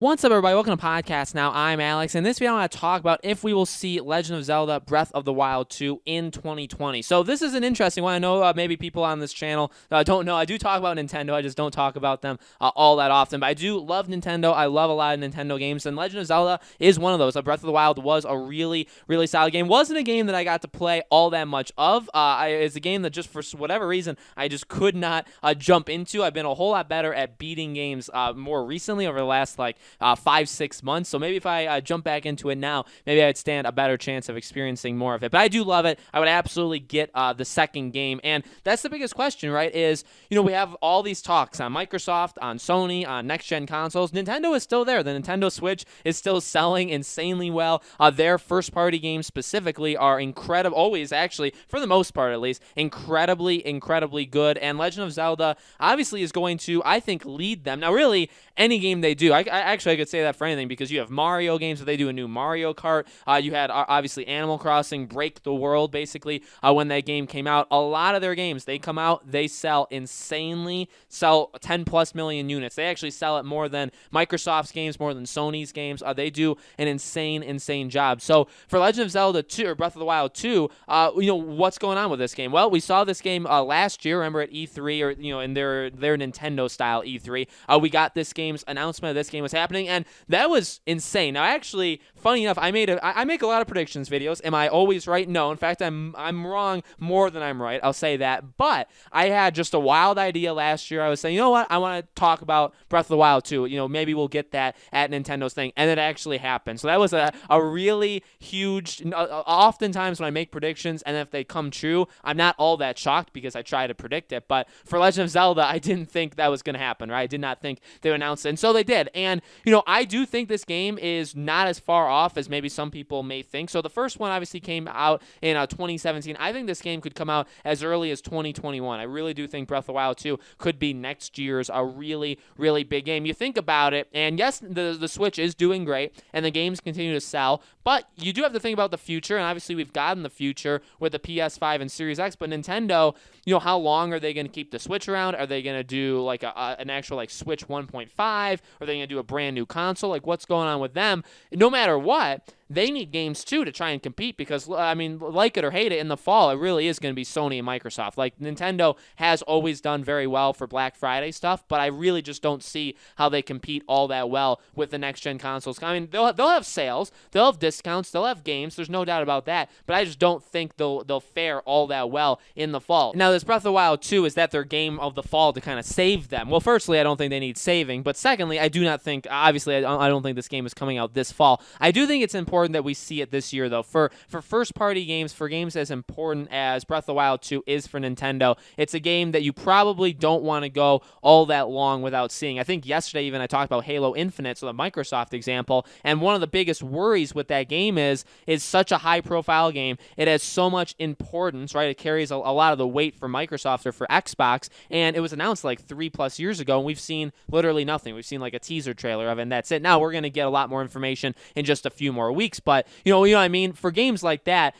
What's up, everybody? Welcome to Podcast Now. I'm Alex, and this video I want to talk about if we will see Legend of Zelda Breath of the Wild 2 in 2020. So this is an interesting one. I know maybe people on this channel don't know. I do talk about Nintendo. I just don't talk about them all that often. But I do love Nintendo. I love a lot of Nintendo games, and Legend of Zelda is one of those. Breath of the Wild was a really, really solid game. Wasn't a game that I got to play all that much of. It's a game that just for whatever reason I just could not jump into. I've been a whole lot better at beating games more recently over the last 5-6 months. So maybe if I jump back into it now, maybe I'd stand a better chance of experiencing more of it. But I do love it. I would absolutely get the second game. And that's the biggest question, right? Is, we have all these talks on Microsoft, on Sony, on next-gen consoles. Nintendo is still there. The Nintendo Switch is still selling insanely well. Their first-party games specifically are incredible, always actually, for the most part at least, incredibly, incredibly good. And Legend of Zelda obviously is going to, I think, lead them. Now, really, any game they do, I could say that for anything, because you have Mario games, so they do a new Mario Kart. You had obviously Animal Crossing break the world basically when that game came out. A lot of their games, they come out, they sell insanely, sell 10 plus million units. They actually sell it more than Microsoft's games, more than Sony's games. They do an insane job. So for Legend of Zelda 2 or Breath of the Wild 2, what's going on with this game? Well, we saw this game last year, remember, at E3, or in their Nintendo style E3. We got this game's announcement of this game was happening, and that was insane. Now, actually, funny enough, I make a lot of predictions videos. Am I always right? No. In fact, I'm wrong more than I'm right. I'll say that. But I had just a wild idea last year. I was saying, you know what? I want to talk about Breath of the Wild 2. Maybe we'll get that at Nintendo's thing, and it actually happened. So that was a really huge. Oftentimes when I make predictions, and if they come true, I'm not all that shocked because I try to predict it. But for Legend of Zelda, I didn't think that was going to happen. Right? I did not think they would announce it, and so they did. And I do think this game is not as far off as maybe some people may think. So the first one obviously came out in 2017. I think this game could come out as early as 2021. I really do think Breath of the Wild 2 could be next year's a really, really big game. You think about it, and yes, the Switch is doing great, and the games continue to sell, but you do have to think about the future, and obviously we've gotten the future with the PS5 and Series X, but Nintendo, how long are they going to keep the Switch around? Are they going to do like an actual Switch 1.5? Are they going to do a brand new console? What's going on with them? No matter what, they need games too to try and compete, because like it or hate it, in the fall it really is going to be Sony and Microsoft. Nintendo has always done very well for Black Friday stuff, but I really just don't see how they compete all that well with the next gen consoles. They'll have sales, they'll have discounts, they'll have games, there's no doubt about that, but I just don't think they'll fare all that well in the fall. Now, this Breath of the Wild 2, is that their game of the fall to kind of save them? Well, firstly, I don't think they need saving, but secondly, I do not think, obviously, I don't think this game is coming out this fall. I do think it's important that we see it this year, though. For first-party games, for games as important as Breath of the Wild 2 is for Nintendo, it's a game that you probably don't want to go all that long without seeing. I think yesterday even I talked about Halo Infinite, so the Microsoft example, and one of the biggest worries with that game is such a high-profile game. It has so much importance, right? It carries a lot of the weight for Microsoft or for Xbox, and it was announced 3+ years ago, and we've seen literally nothing. We've seen a teaser trailer of it, and that's it. Now we're going to get a lot more information in just a few more weeks, but you know what I mean? For games like that,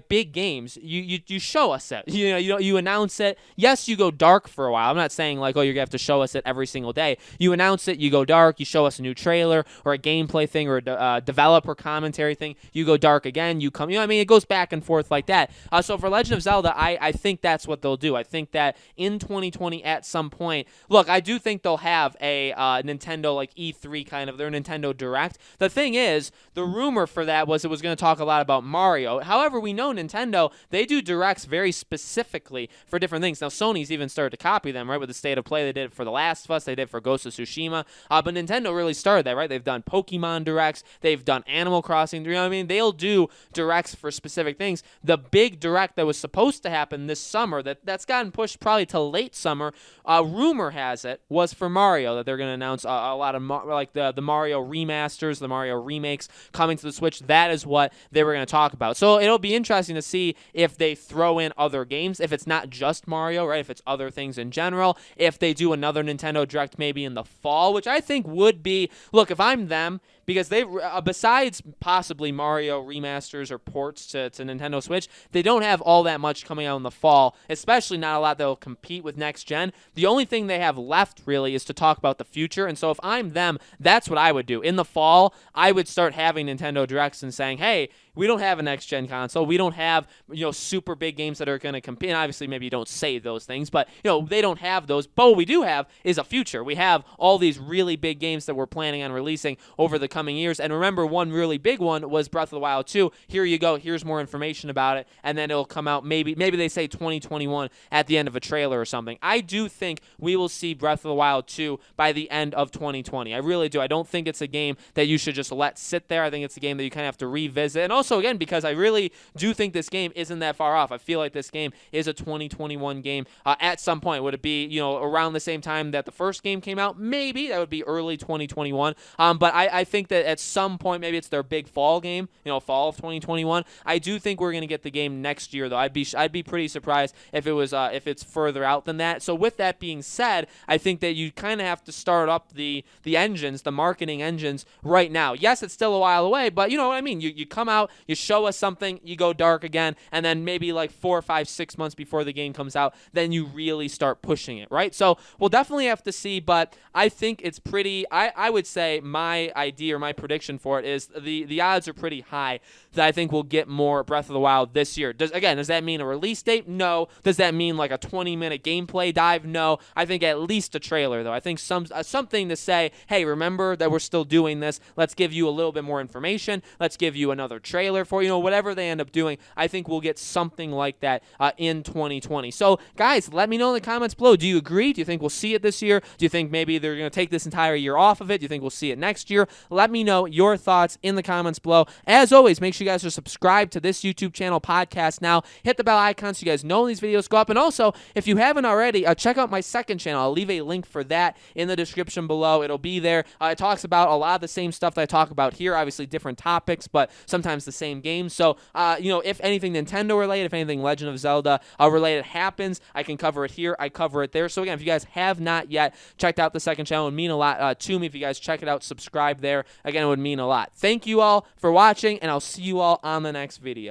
big games, you show us it. You announce it. Yes, you go dark for a while. I'm not saying you're going to have to show us it every single day. You announce it, you go dark, you show us a new trailer or a gameplay thing or a developer commentary thing, you go dark again, you come, it goes back and forth like that. So for Legend of Zelda, I think that's what they'll do. I think that in 2020 at some point, look, I do think they'll have a Nintendo E3 kind of, their Nintendo Direct. The thing is, the rumor for that was it was going to talk a lot about Mario. However, we know Nintendo, they do Directs very specifically for different things. Now, Sony's even started to copy them, right, with the State of Play. They did it for The Last of Us. They did it for Ghost of Tsushima. But Nintendo really started that, right? They've done Pokemon Directs. They've done Animal Crossing. They'll do Directs for specific things. The big Direct that was supposed to happen this summer, that's gotten pushed probably to late summer, rumor has it, was for Mario, that they're going to announce a lot of the Mario remasters, the Mario remakes coming to the Switch, that is what they were going to talk about. So it'll be interesting to see if they throw in other games, if it's not just Mario, right? If it's other things in general, if they do another Nintendo Direct maybe in the fall, which I think would be, look, if I'm them, because they, besides possibly Mario remasters or ports to Nintendo Switch, they don't have all that much coming out in the fall, especially not a lot that will compete with next gen. The only thing they have left really is to talk about the future. And so if I'm them, that's what I would do. In the fall, I would start having Nintendo Directs and saying, hey, we don't have a next-gen console. We don't have, super big games that are going to compete. And obviously, maybe you don't say those things, but, they don't have those. But what we do have is a future. We have all these really big games that we're planning on releasing over the coming years. And remember, one really big one was Breath of the Wild 2. Here you go. Here's more information about it. And then it'll come out maybe they say 2021 at the end of a trailer or something. I do think we will see Breath of the Wild 2 by the end of 2020. I really do. I don't think it's a game that you should just let sit there. I think it's a game that you kind of have to revisit. And also, again, because I really do think this game isn't that far off. I feel like this game is a 2021 game at some point. Would it be, around the same time that the first game came out? Maybe. That would be early 2021. But I think that at some point, maybe it's their big fall game, fall of 2021. I do think we're going to get the game next year, though. I'd be pretty surprised if it was if it's further out than that. So with that being said, I think that you kind of have to start up the engines, the marketing engines right now. Yes, it's still a while away, but you know what I mean. You come out, you show us something, you go dark again, and then maybe like 4, 5, 6 months before the game comes out, then you really start pushing it, right? So we'll definitely have to see, but I think it's pretty, I would say my idea or my prediction for it is the odds are pretty high that I think we'll get more Breath of the Wild this year. Does that mean a release date? No. Does that mean like a 20-minute gameplay dive? No. I think at least a trailer, though. I think something to say, hey, remember that we're still doing this. Let's give you a little bit more information. Let's give you another trailer for, whatever they end up doing. I think we'll get something like that in 2020. So, guys, let me know in the comments below. Do you agree? Do you think we'll see it this year? Do you think maybe they're going to take this entire year off of it? Do you think we'll see it next year? Let me know your thoughts in the comments below. As always, make sure you guys are subscribed to this YouTube channel, Podcast Now. Hit the bell icon so you guys know when these videos go up. And also, if you haven't already, check out my second channel. I'll leave a link for that in the description below. It'll be there. It talks about a lot of the same stuff that I talk about here. Obviously, different topics, but sometimes the same games. So, if anything Nintendo related, if anything Legend of Zelda related happens, I can cover it here. I cover it there. So, again, if you guys have not yet checked out the second channel, it would mean a lot to me. If you guys check it out, subscribe there. Again, it would mean a lot. Thank you all for watching, and I'll see you all on the next video.